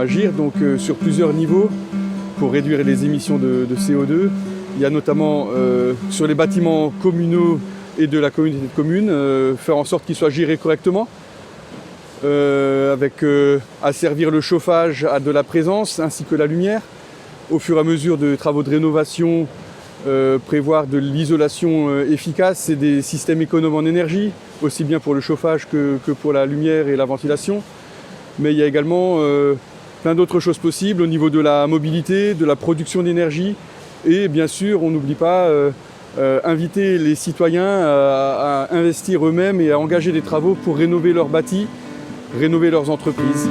agir donc, sur plusieurs niveaux pour réduire les émissions de CO2. Il y a notamment sur les bâtiments communaux et de la communauté de communes, faire en sorte qu'ils soient gérés correctement, avec asservir le chauffage à de la présence ainsi que la lumière. Au fur et à mesure de travaux de rénovation, prévoir de l'isolation efficace et des systèmes économes en énergie, aussi bien pour le chauffage que pour la lumière et la ventilation. Mais il y a également plein d'autres choses possibles au niveau de la mobilité, de la production d'énergie. Et bien sûr, on n'oublie pas inviter les citoyens à investir eux-mêmes et à engager des travaux pour rénover leurs bâtis, rénover leurs entreprises.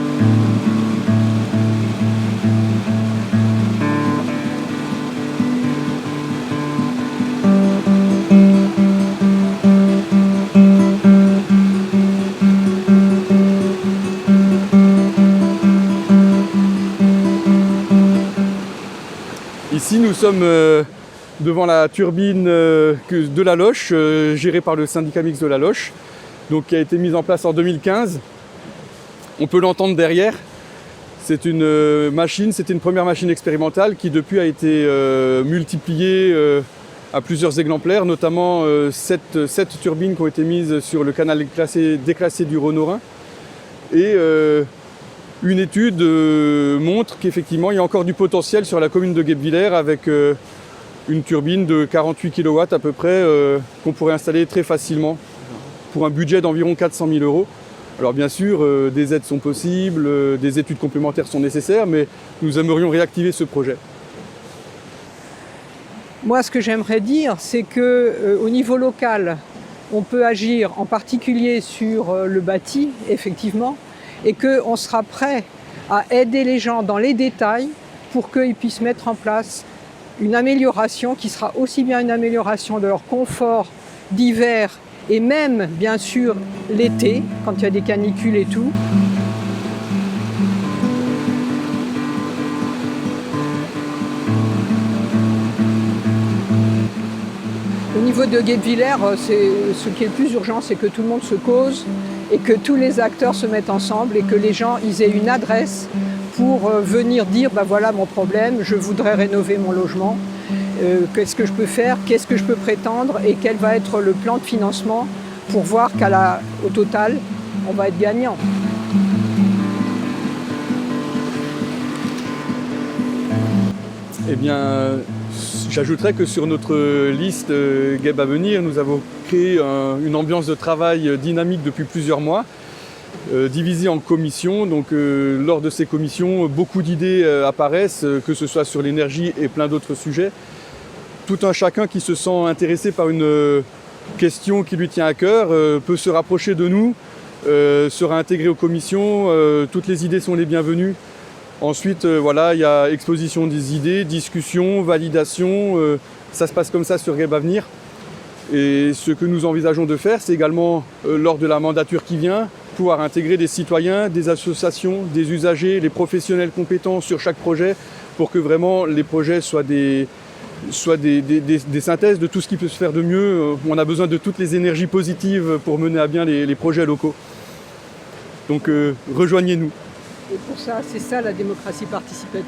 Ici, nous sommes devant la turbine de la Loche, gérée par le syndicat mixte de la Loche, donc, qui a été mise en place en 2015. On peut l'entendre derrière. C'est une machine, c'était une première machine expérimentale qui depuis a été multipliée à plusieurs exemplaires, notamment 7 turbines qui ont été mises sur le canal déclassé du Rhône-Rhin. Et une étude montre qu'effectivement il y a encore du potentiel sur la commune de Guebwiller avec une turbine de 48 kW à peu près qu'on pourrait installer très facilement pour un budget d'environ 400 000 €. Alors bien sûr, des aides sont possibles, des études complémentaires sont nécessaires, mais nous aimerions réactiver ce projet. Moi, ce que j'aimerais dire, c'est qu'au niveau local, on peut agir en particulier sur le bâti, effectivement, et qu'on sera prêt à aider les gens dans les détails pour qu'ils puissent mettre en place une amélioration qui sera aussi bien une amélioration de leur confort d'hiver et même, bien sûr, l'été, quand il y a des canicules et tout. Au niveau de Guebwiller, ce qui est le plus urgent, c'est que tout le monde se cause et que tous les acteurs se mettent ensemble et que les gens ils aient une adresse pour venir dire bah voilà mon problème, je voudrais rénover mon logement, qu'est-ce que je peux faire, qu'est-ce que je peux prétendre et quel va être le plan de financement pour voir qu'au total, on va être gagnant. Eh bien, j'ajouterais que sur notre liste Geb à venir, nous avons créé une ambiance de travail dynamique depuis plusieurs mois, divisée en commissions. Donc, lors de ces commissions, beaucoup d'idées apparaissent, que ce soit sur l'énergie et plein d'autres sujets. Tout un chacun qui se sent intéressé par une question qui lui tient à cœur peut se rapprocher de nous, sera intégré aux commissions. Toutes les idées sont les bienvenues. Ensuite, voilà, il y a exposition des idées, discussion, validation. Ça se passe comme ça sur Geb à venir. Et ce que nous envisageons de faire, c'est également, lors de la mandature qui vient, pouvoir intégrer des citoyens, des associations, des usagers, les professionnels compétents sur chaque projet pour que vraiment les projets soient des synthèses de tout ce qui peut se faire de mieux. On a besoin de toutes les énergies positives pour mener à bien les projets locaux. Donc rejoignez-nous. Et pour ça, c'est ça la démocratie participative.